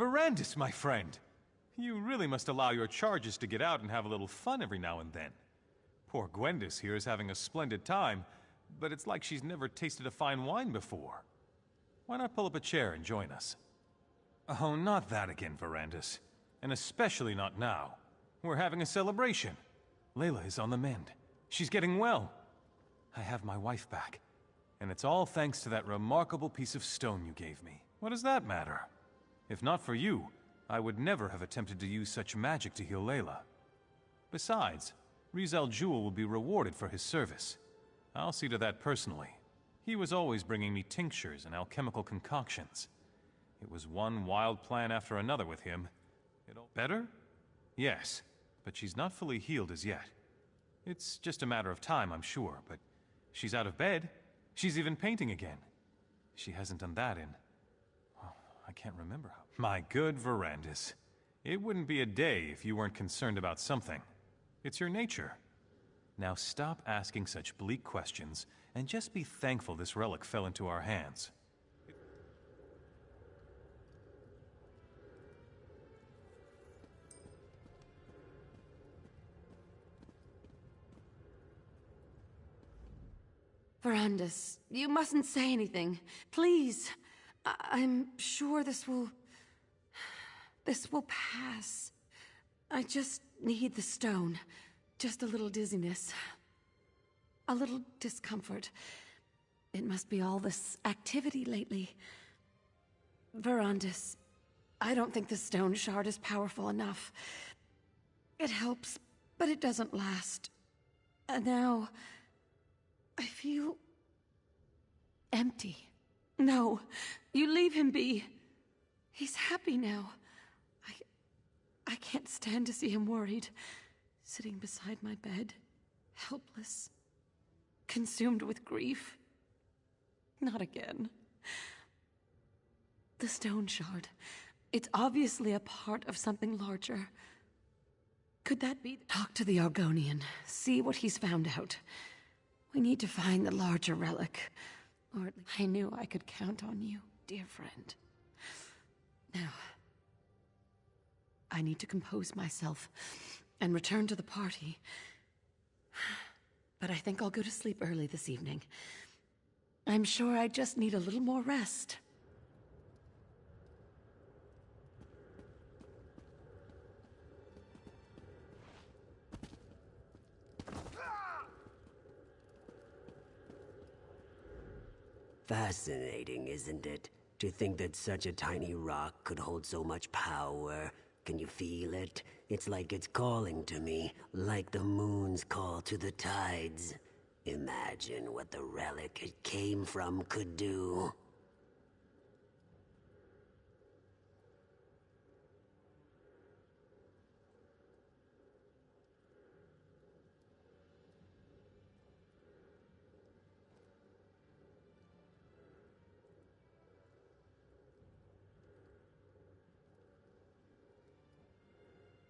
Verandis, my friend! You really must allow your charges to get out and have a little fun every now and then. Poor Gwendis here is having a splendid time, but it's like she's never tasted a fine wine before. Why not pull up a chair and join us? Oh, not that again, Verandis. And especially not now. We're having a celebration. Layla is on the mend. She's getting well. I have my wife back. And it's all thanks to that remarkable piece of stone you gave me. What does that matter? If not for you, I would never have attempted to use such magic to heal Layla. Besides, Riz al Jul will be rewarded for his service. I'll see to that personally. He was always bringing me tinctures and alchemical concoctions. It was one wild plan after another with him. Better? Yes, but she's not fully healed as yet. It's just a matter of time, I'm sure, but she's out of bed. She's even painting again. She hasn't done that in... well, I can't remember how. My good Verandis. It wouldn't be a day if you weren't concerned about something. It's your nature. Now stop asking such bleak questions, and just be thankful this relic fell into our hands. Verandis, you mustn't say anything. Please. I'm sure this will pass. I just need the stone. Just a little dizziness. A little discomfort. It must be all this activity lately. Verandis, I don't think the stone shard is powerful enough. It helps, but it doesn't last. And now... I feel... empty. No, you leave him be. He's happy now. I can't stand to see him worried. Sitting beside my bed, helpless. Consumed with grief. Not again. The stone shard. It's obviously a part of something larger. Could that be... Talk to the Argonian. See what he's found out. We need to find the larger relic. Or at least I knew I could count on you, dear friend. Now, I need to compose myself and return to the party. But I think I'll go to sleep early this evening. I'm sure I just need a little more rest. Fascinating, isn't it? To think that such a tiny rock could hold so much power. Can you feel it? It's like it's calling to me, like the moon's call to the tides. Imagine what the relic it came from could do.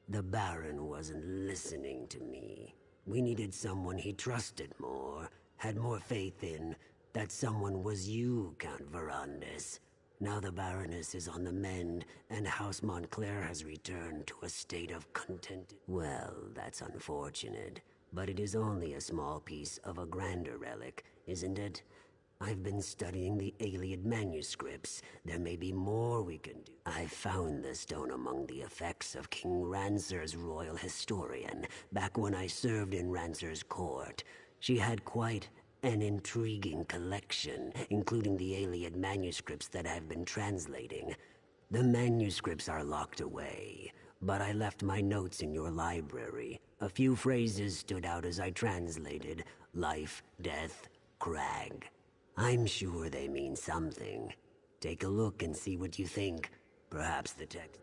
The Baron wasn't listening to me. We needed someone he trusted more, had more faith in. That someone was you, Count Verandis. Now the Baroness is on the mend, and House Montclair has returned to a state of content. Well, that's unfortunate, but it is only a small piece of a grander relic, isn't it? I've been studying the Ayleid manuscripts. There may be more we can do. I found the stone among the effects of King Ranser's royal historian, back when I served in Ranser's court. She had quite an intriguing collection, including the Ayleid manuscripts that I've been translating. The manuscripts are locked away, but I left my notes in your library. A few phrases stood out as I translated. Life, death, crag. I'm sure they mean something. Take a look and see what you think. Perhaps the text...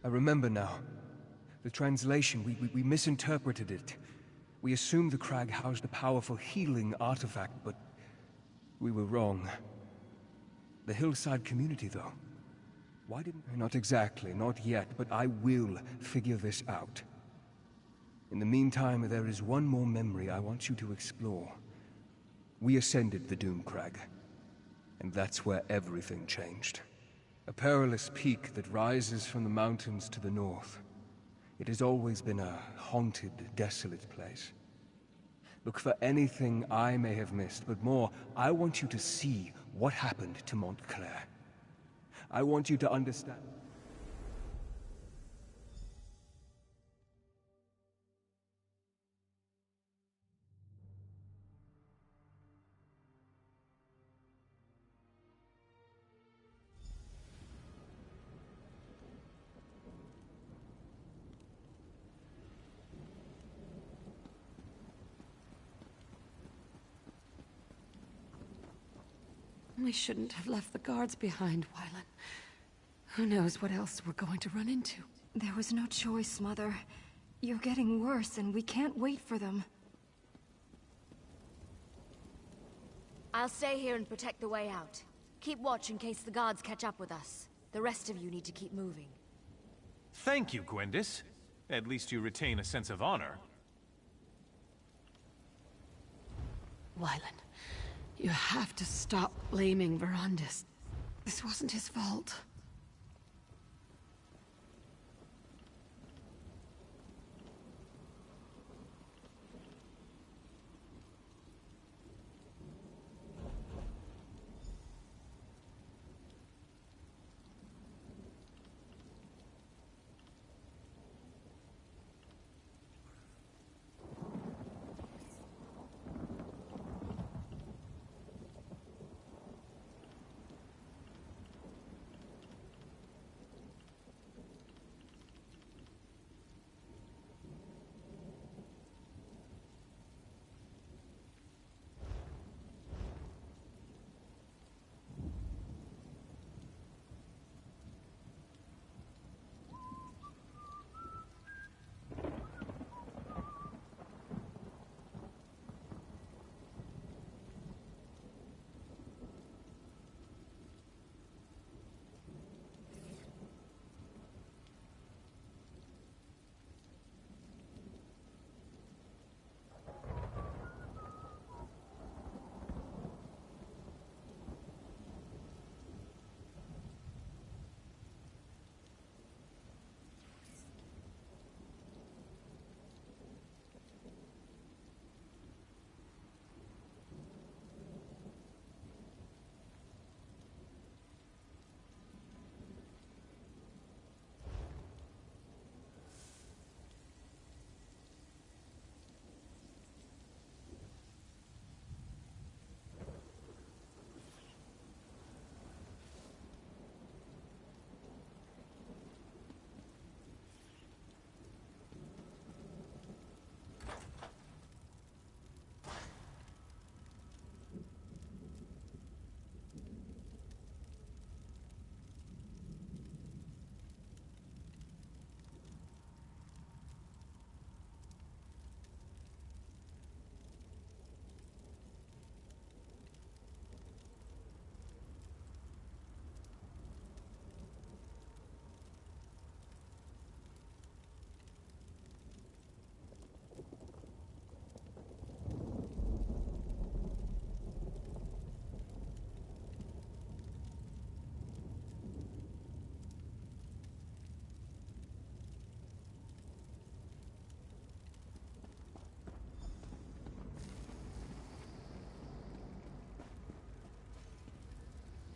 I remember now. The translation, we misinterpreted it. We assumed the crag housed a powerful healing artifact, but we were wrong. The hillside community, though. Why didn't... Not exactly, not yet, but I will figure this out. In the meantime, there is one more memory I want you to explore. We ascended the Doom Crag, and that's where everything changed. A perilous peak that rises from the mountains to the north. It has always been a haunted, desolate place. Look for anything I may have missed, but more, I want you to see what happened to Montclair. I want you to understand... We shouldn't have left the guards behind, Wylan. Who knows what else we're going to run into? There was no choice, Mother. You're getting worse, and we can't wait for them. I'll stay here and protect the way out. Keep watch in case the guards catch up with us. The rest of you need to keep moving. Thank you, Gwendis. At least you retain a sense of honor. Wylan, you have to stop blaming Verandis. This wasn't his fault.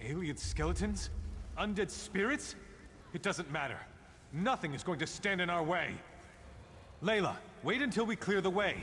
Alien skeletons? Undead spirits? It doesn't matter. Nothing is going to stand in our way. Layla, wait until we clear the way.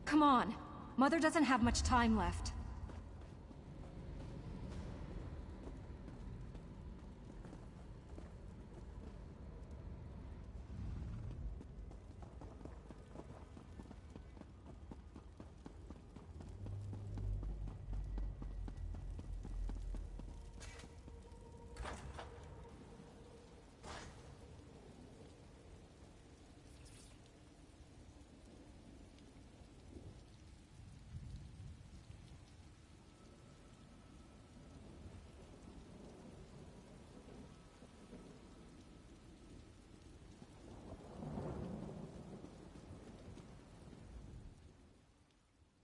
Come on. Mother doesn't have much time left.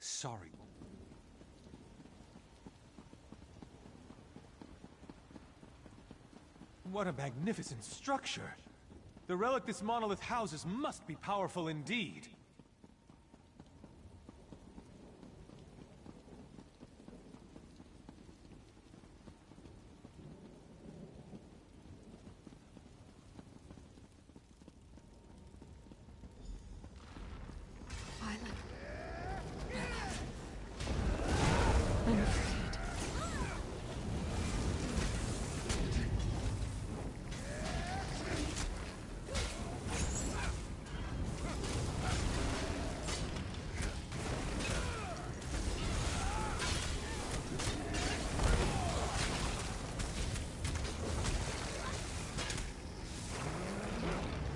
Sorry. What a magnificent structure! The relic this monolith houses must be powerful indeed. I'm afraid.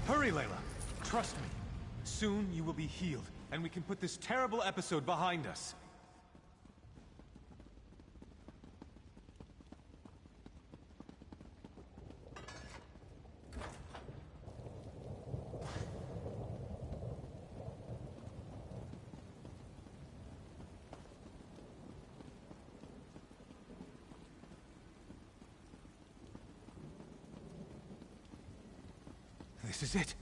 Hurry, Layla. Trust me. Soon you will be healed, and we can put this terrible episode behind us. This is it.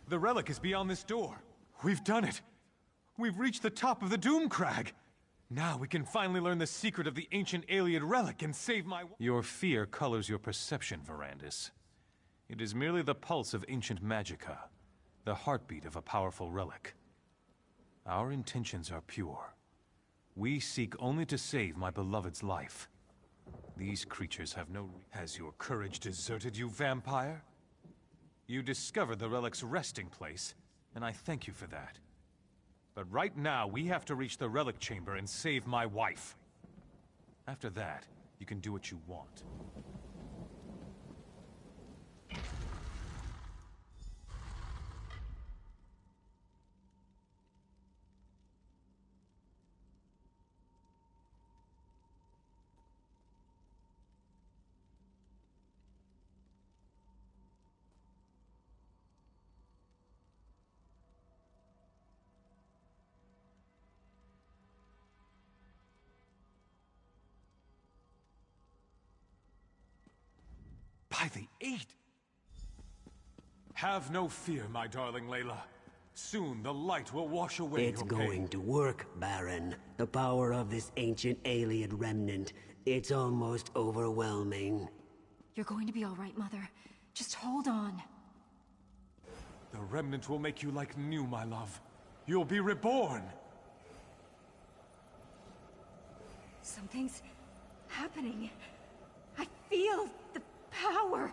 The relic is beyond this door. We've done it. We've reached the top of the Doom Crag. Now we can finally learn the secret of the ancient Ayleid relic and save my... Your fear colors your perception, Verandis. It is merely the pulse of ancient magicka, the heartbeat of a powerful relic. Our intentions are pure. We seek only to save my beloved's life. These creatures have no... Has your courage deserted you, vampire? You discovered the relic's resting place, and I thank you for that. But right now, we have to reach the relic chamber and save my wife. After that, you can do what you want. By the Eight! Have no fear, my darling Layla. Soon the light will wash away It's your going pain. to work, Baron. The power of this ancient Ayleid remnant. It's almost overwhelming. You're going to be all right, Mother. Just hold on. The remnant will make you like new, my love. You'll be reborn! Something's happening. I feel the power.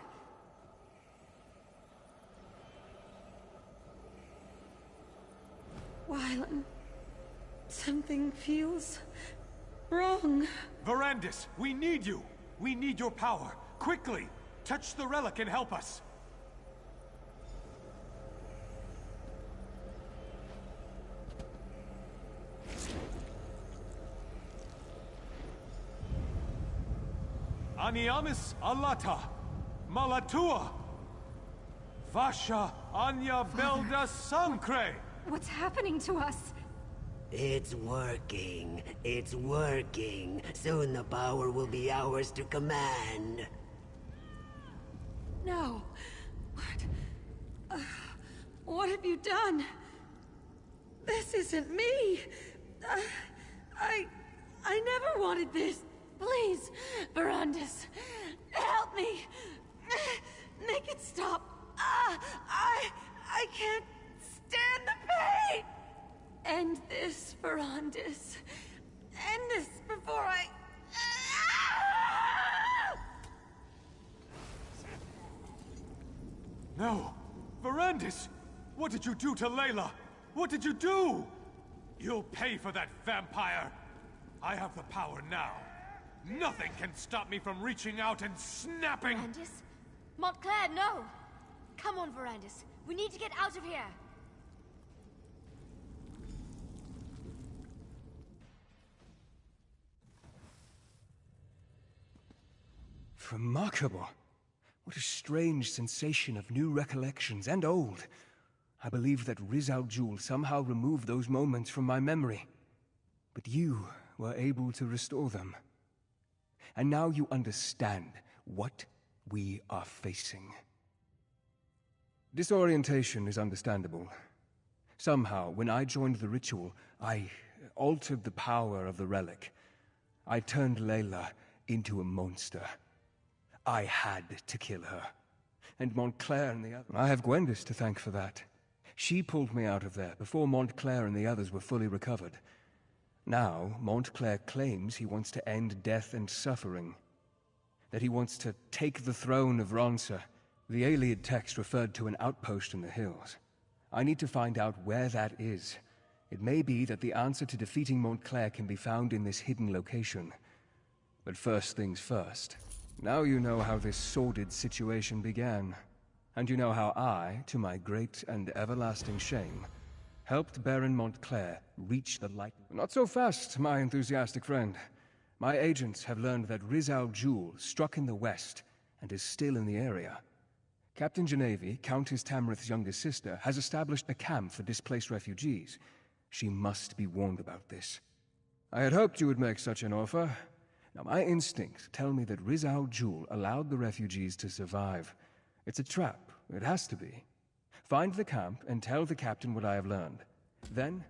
Wylan, something feels wrong. Verandis, we need you! We need your power! Quickly! Touch the relic and help us! Aniamis Alata, Malatua, Vasha Anya Belda Sancre! What's happening to us? It's working. It's working. Soon the power will be ours to command. No. What have you done? This isn't me. I never wanted this. Please, Verandis, help me. Make it stop. I can't stand the pain. End this Verandis, end this before I... No! Verandis! What did you do to Layla? What did you do? You'll pay for that, vampire! I have the power now. Nothing can stop me from reaching out and snapping... Verandis? Montclair, no! Come on, Verandis. We need to get out of here! Remarkable. What a strange sensation of new recollections, and old. I believe that Riz Al Ghul somehow removed those moments from my memory. But you were able to restore them. And now you understand what we are facing. Disorientation is understandable. Somehow, when I joined the ritual, I altered the power of the relic. I turned Layla into a monster. I had to kill her. And Montclair and the others... I have Gwendis to thank for that. She pulled me out of there before Montclair and the others were fully recovered. Now, Montclair claims he wants to end death and suffering. That he wants to take the throne of Ronsa. The Ayleid text referred to an outpost in the hills. I need to find out where that is. It may be that the answer to defeating Montclair can be found in this hidden location. But first things first. Now you know how this sordid situation began. And you know how I, to my great and everlasting shame, helped Baron Montclair reach the light. Not so fast, my enthusiastic friend. My agents have learned that Riz Al Ghul struck in the west and is still in the area. Captain Genevieve, Countess Tamrith's youngest sister, has established a camp for displaced refugees. She must be warned about this. I had hoped you would make such an offer. Now, my instincts tell me that Riz Al Ghul allowed the refugees to survive. It's a trap. It has to be. Find the camp and tell the captain what I have learned. Then...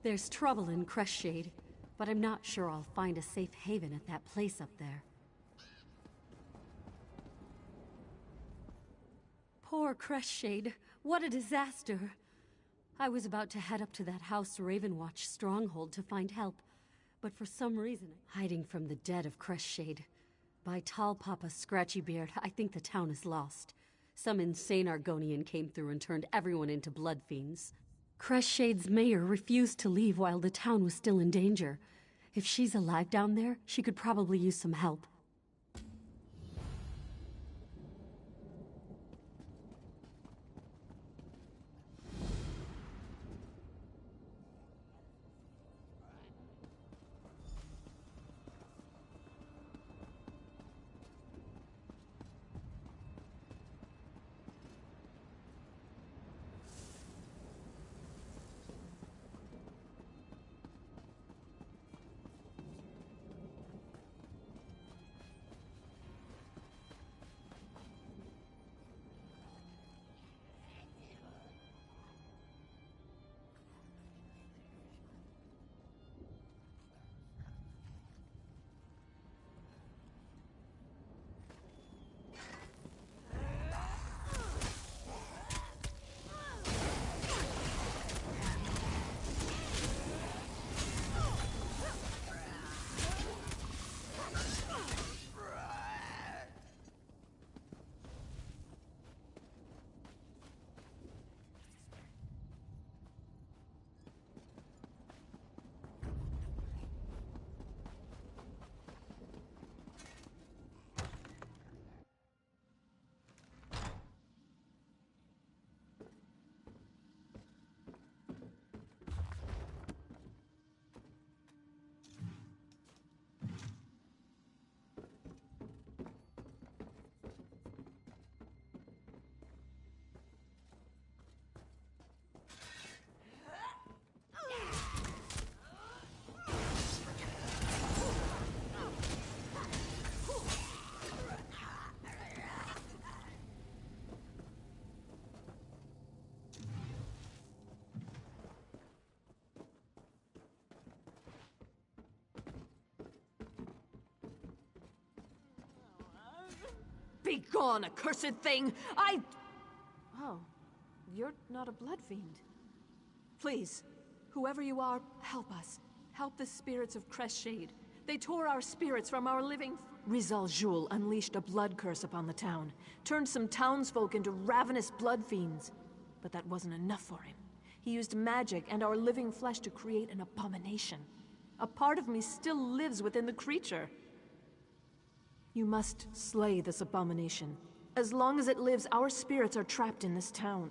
There's trouble in Crestshade, but I'm not sure I'll find a safe haven at that place up there. Poor Crestshade. What a disaster. I was about to head up to that House Ravenwatch stronghold to find help, but for some reason, hiding from the dead of Crestshade. By Tall Papa Scratchybeard, I think the town is lost. Some insane Argonian came through and turned everyone into blood fiends. Crestshades' mayor refused to leave while the town was still in danger. If she's alive down there, she could probably use some help. Be gone, accursed thing! Oh, you're not a blood fiend. Please, whoever you are, help us. Help the spirits of Crestshade. They tore our spirits from our living... Rizal Jul unleashed a blood curse upon the town, turned some townsfolk into ravenous blood fiends. But that wasn't enough for him. He used magic and our living flesh to create an abomination. A part of me still lives within the creature. You must slay this abomination. As long as it lives, our spirits are trapped in this town.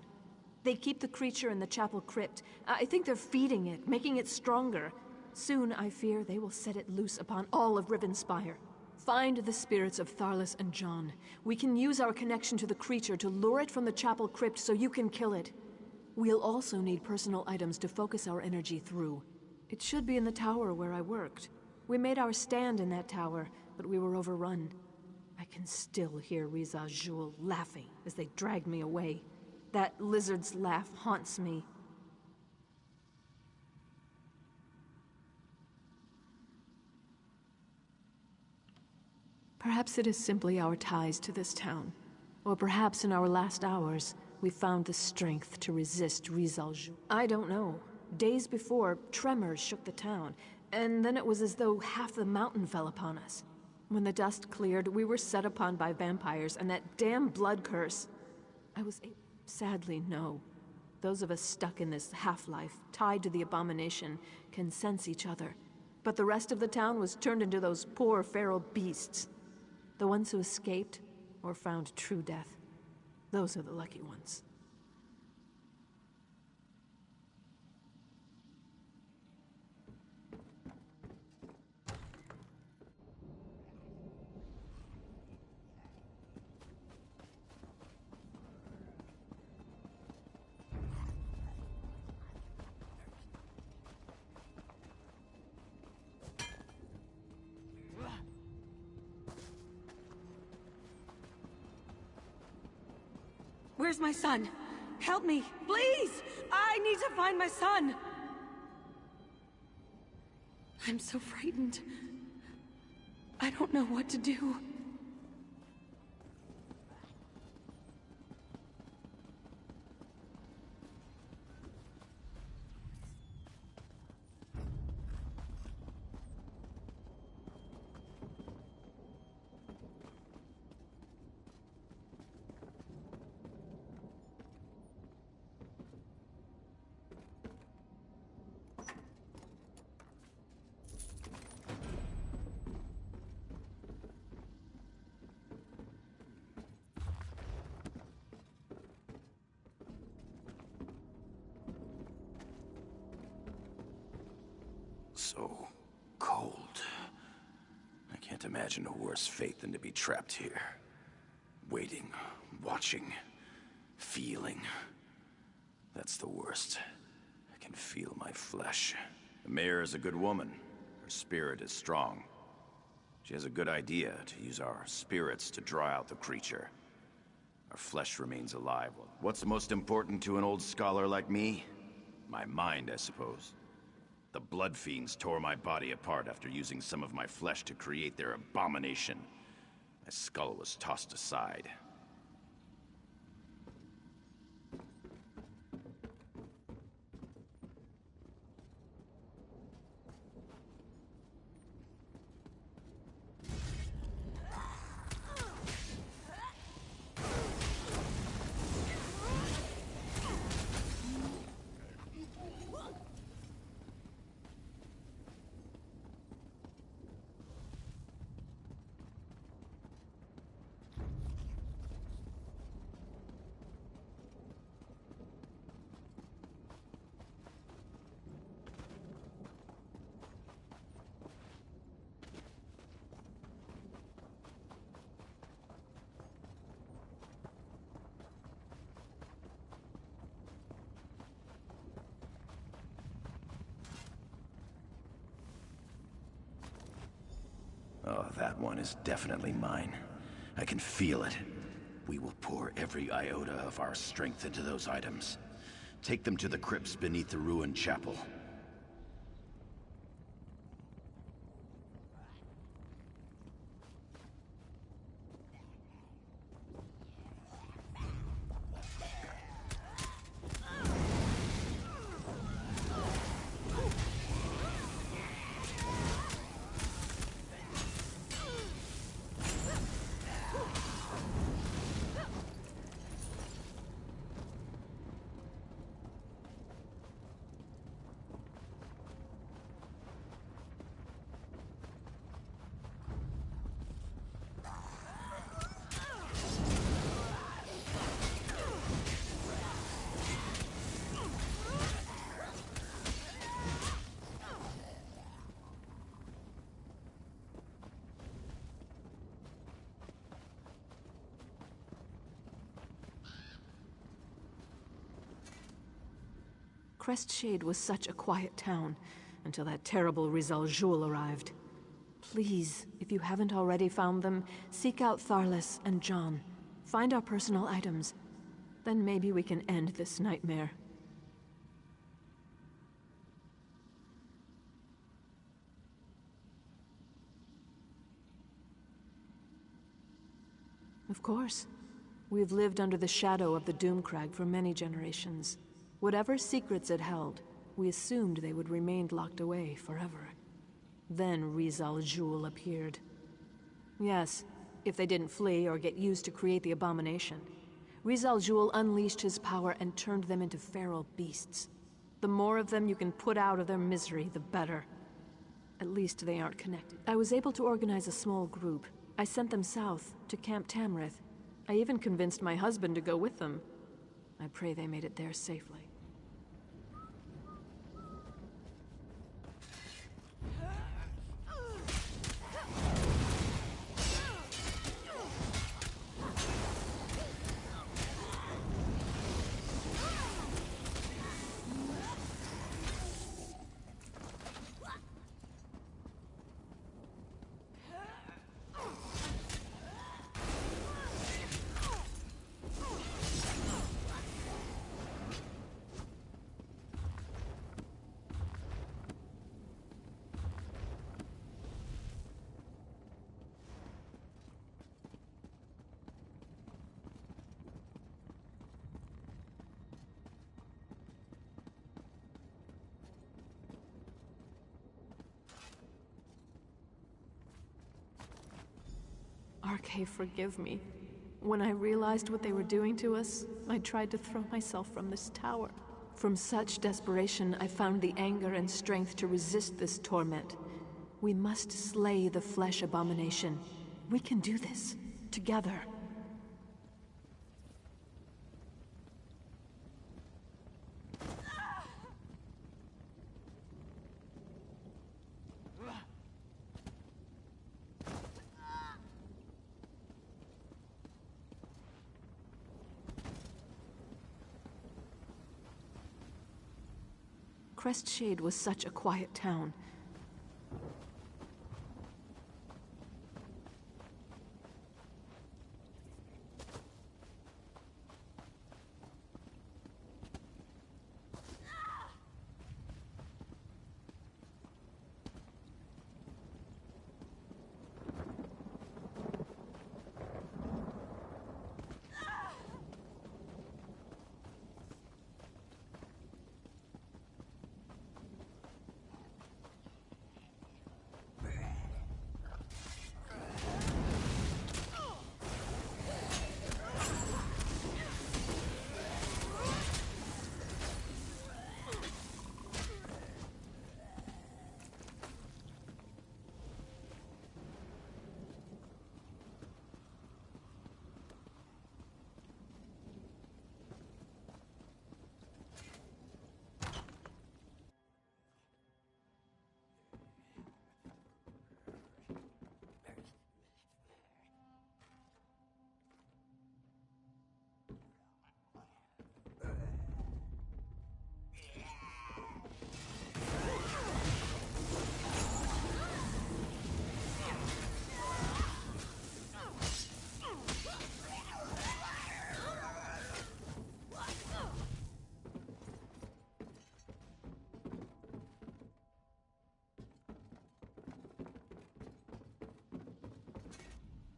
They keep the creature in the chapel crypt. I think they're feeding it, making it stronger. Soon, I fear, they will set it loose upon all of Rivenspire. Find the spirits of Tharlas and John. We can use our connection to the creature to lure it from the chapel crypt so you can kill it. We'll also need personal items to focus our energy through. It should be in the tower where I worked. We made our stand in that tower, but we were overrun. I can still hear Riza Jul laughing as they dragged me away. That lizard's laugh haunts me. Perhaps it is simply our ties to this town. Or perhaps in our last hours, we found the strength to resist Rizal Jul. I don't know. Days before, tremors shook the town, and then it was as though half the mountain fell upon us. When the dust cleared, we were set upon by vampires, and that damn blood curse. Sadly, no. Those of us stuck in this half-life, tied to the abomination, can sense each other. But the rest of the town was turned into those poor feral beasts. The ones who escaped, or found true death. Those are the lucky ones. Where's my son? Help me, please! I need to find my son! I'm so frightened. I don't know what to do. So cold. I can't imagine a worse fate than to be trapped here. Waiting, watching, feeling. That's the worst. I can feel my flesh. The mayor is a good woman. Her spirit is strong. She has a good idea to use our spirits to draw out the creature. Our flesh remains alive. What's most important to an old scholar like me? My mind, I suppose. The blood fiends tore my body apart after using some of my flesh to create their abomination. My skull was tossed aside. Oh, that one is definitely mine. I can feel it. We will pour every iota of our strength into those items. Take them to the crypts beneath the ruined chapel. Crestshade was such a quiet town until that terrible Rizal Jul arrived. Please, if you haven't already found them, seek out Tharlas and John. Find our personal items. Then maybe we can end this nightmare. Of course. We've lived under the shadow of the Doomcrag for many generations. Whatever secrets it held, we assumed they would remain locked away forever. Then Rizal Jul appeared. Yes, if they didn't flee or get used to create the abomination. Rizal Jul unleashed his power and turned them into feral beasts. The more of them you can put out of their misery, the better. At least they aren't connected. I was able to organize a small group. I sent them south, to Camp Tamrith. I even convinced my husband to go with them. I pray they made it there safely. Arcade, forgive me. When I realized what they were doing to us, I tried to throw myself from this tower. From such desperation, I found the anger and strength to resist this torment. We must slay the flesh abomination. We can do this, together. Crestshade was such a quiet town.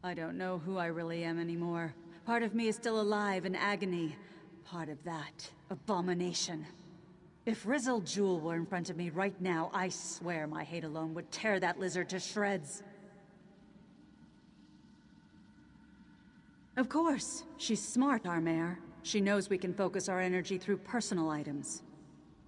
I don't know who I really am anymore. Part of me is still alive in agony. Part of that abomination. If Rizal Jul were in front of me right now, I swear my hate alone would tear that lizard to shreds. Of course. She's smart, our mayor. She knows we can focus our energy through personal items.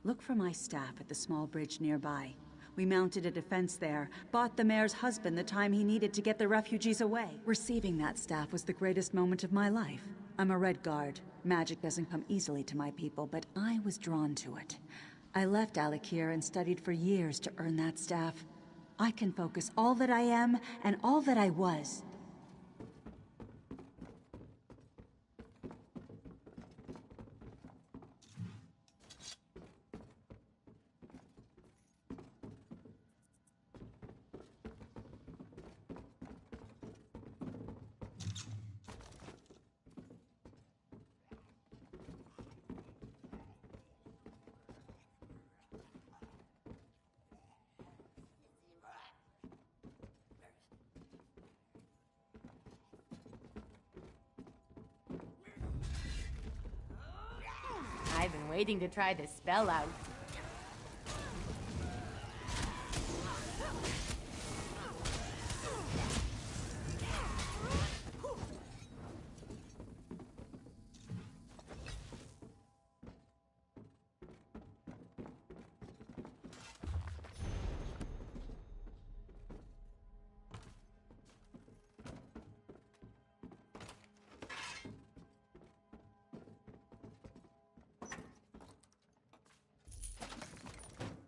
Look for my staff at the small bridge nearby. We mounted a defense there, bought the mayor's husband the time he needed to get the refugees away. Receiving that staff was the greatest moment of my life. I'm a Red Guard. Magic doesn't come easily to my people, but I was drawn to it. I left Alik'r and studied for years to earn that staff. I can focus all that I am and all that I was. waiting to try this spell out.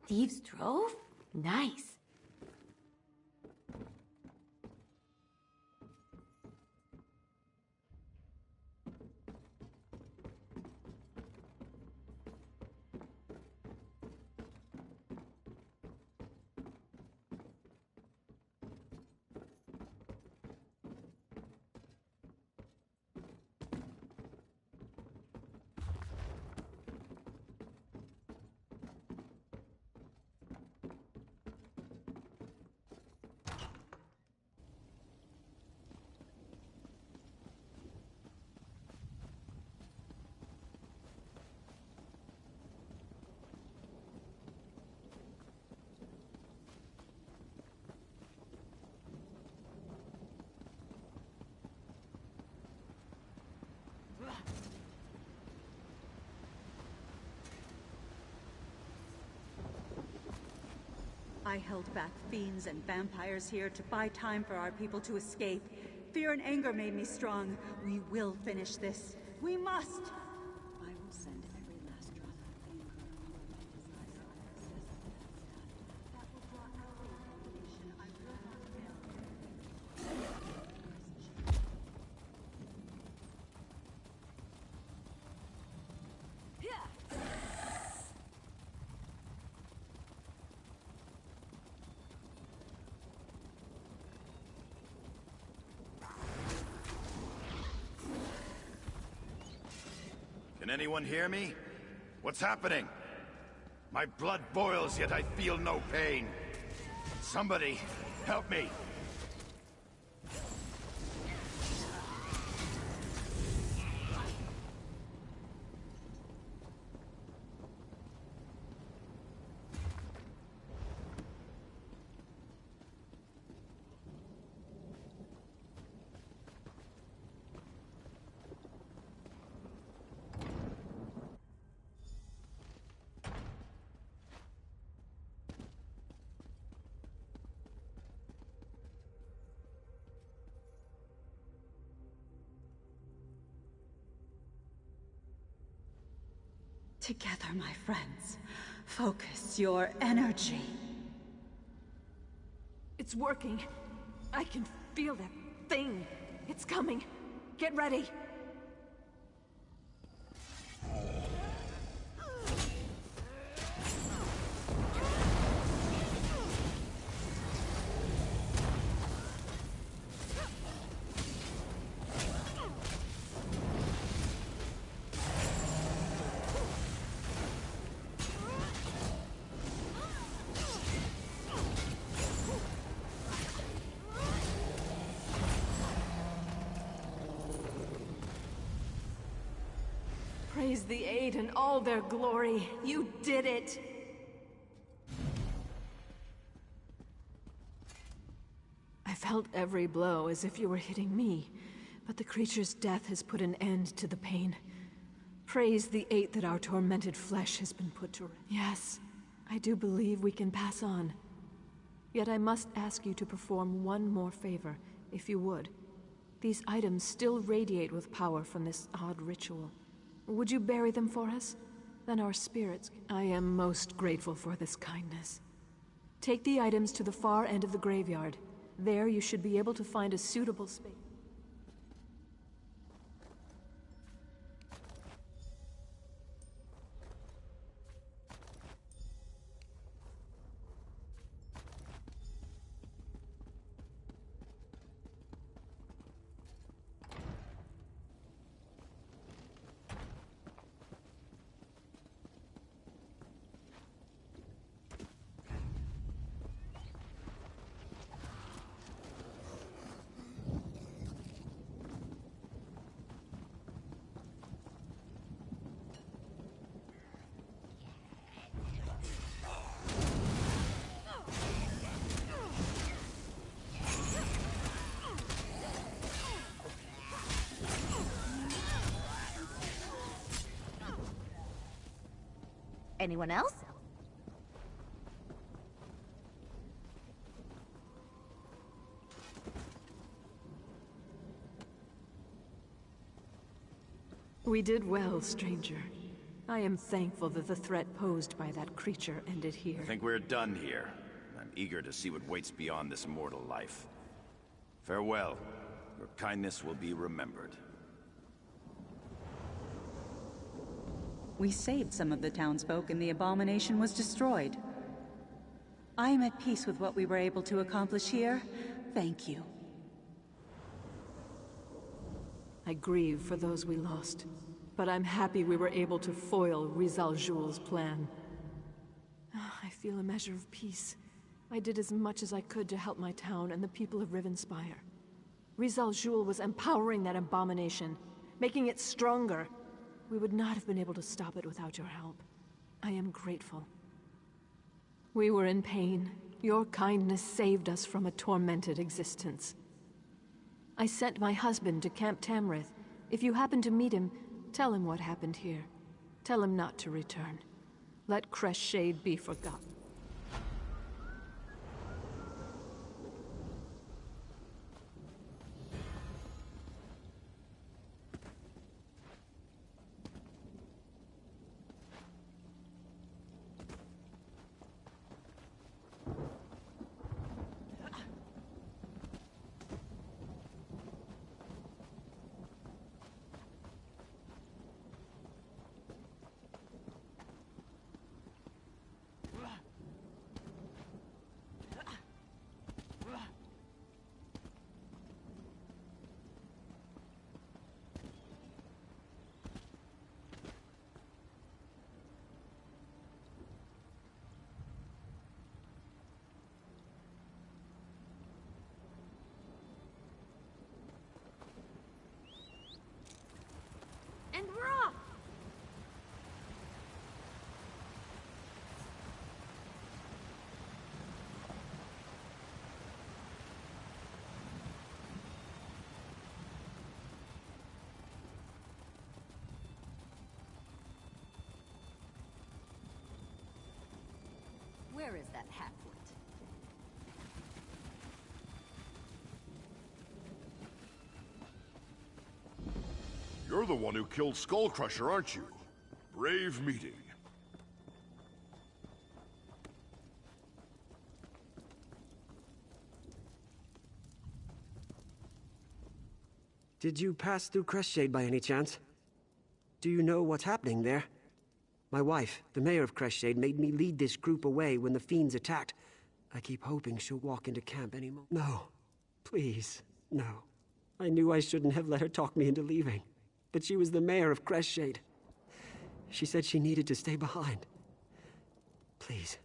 Thieves' Trove? Nice. I held back fiends and vampires here to buy time for our people to escape. Fear and anger made me strong. We will finish this. We must! I will send every last drop of pain. That will draw out the information. I will not fail. Can anyone hear me? What's happening? My blood boils, yet I feel no pain. Somebody, help me! Together, my friends. Focus your energy. It's working. I can feel that thing. It's coming. Get ready. Praise the Aid in all their glory. You did it! I felt every blow as if you were hitting me, but the creature's death has put an end to the pain. Praise the Eight that our tormented flesh has been put to rest. Yes, I do believe we can pass on. Yet I must ask you to perform one more favor, if you would. These items still radiate with power from this odd ritual. Would you bury them for us? Then our spirits... I am most grateful for this kindness. Take the items to the far end of the graveyard. There you should be able to find a suitable space. Anyone else? We did well, stranger. I am thankful that the threat posed by that creature ended here. I think we're done here. I'm eager to see what waits beyond this mortal life. Farewell. Your kindness will be remembered. We saved some of the townsfolk and the abomination was destroyed. I am at peace with what we were able to accomplish here. Thank you. I grieve for those we lost, but I'm happy we were able to foil Rizal Jul's plan. I feel a measure of peace. I did as much as I could to help my town and the people of Rivenspire. Rizal Jul was empowering that abomination, making it stronger. We would not have been able to stop it without your help. I am grateful. We were in pain. Your kindness saved us from a tormented existence. I sent my husband to Camp Tamrith. If you happen to meet him, tell him what happened here. Tell him not to return. Let Crestshade be forgotten. And we're off! Where is that Hatfoot? You're the one who killed Skullcrusher, aren't you? Brave meeting. Did you pass through Crestshade by any chance? Do you know what's happening there? My wife, the mayor of Crestshade, made me lead this group away when the fiends attacked. I keep hoping she'll walk into camp any moment. No. Please, no. I knew I shouldn't have let her talk me into leaving. But she was the mayor of Crestshade. She said she needed to stay behind. Please,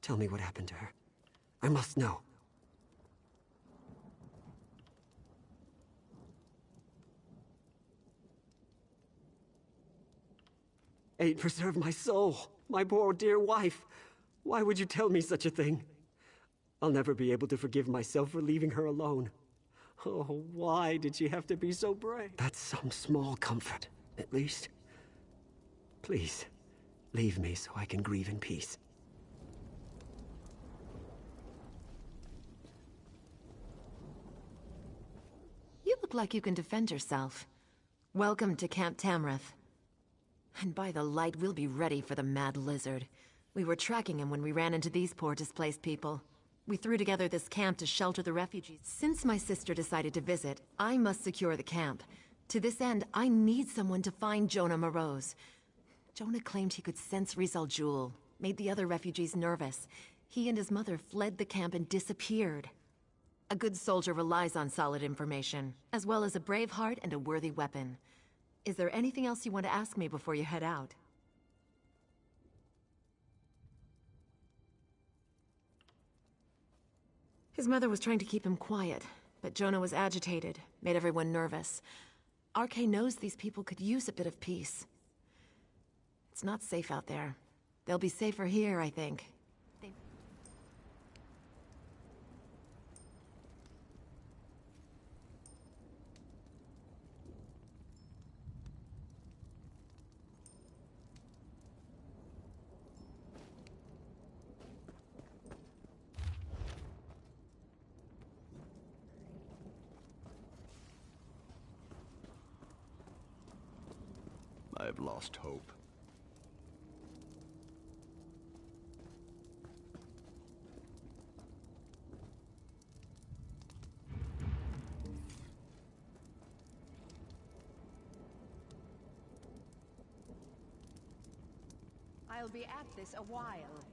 tell me what happened to her. I must know. Aid, preserve my soul, my poor dear wife. Why would you tell me such a thing? I'll never be able to forgive myself for leaving her alone. Oh, why did she have to be so brave? That's some small comfort, at least. Please, leave me so I can grieve in peace. You look like you can defend yourself. Welcome to Camp Tamrith. And by the light, we'll be ready for the Mad Lizard. We were tracking him when we ran into these poor displaced people. We threw together this camp to shelter the refugees. Since my sister decided to visit, I must secure the camp. To this end, I need someone to find Jonah Morose. Jonah claimed he could sense Rizal Jul, made the other refugees nervous. He and his mother fled the camp and disappeared. A good soldier relies on solid information, as well as a brave heart and a worthy weapon. Is there anything else you want to ask me before you head out? His mother was trying to keep him quiet, but Jonah was agitated, made everyone nervous. RK knows these people could use a bit of peace. It's not safe out there. They'll be safer here, I think. I've lost hope. I'll be at this a while.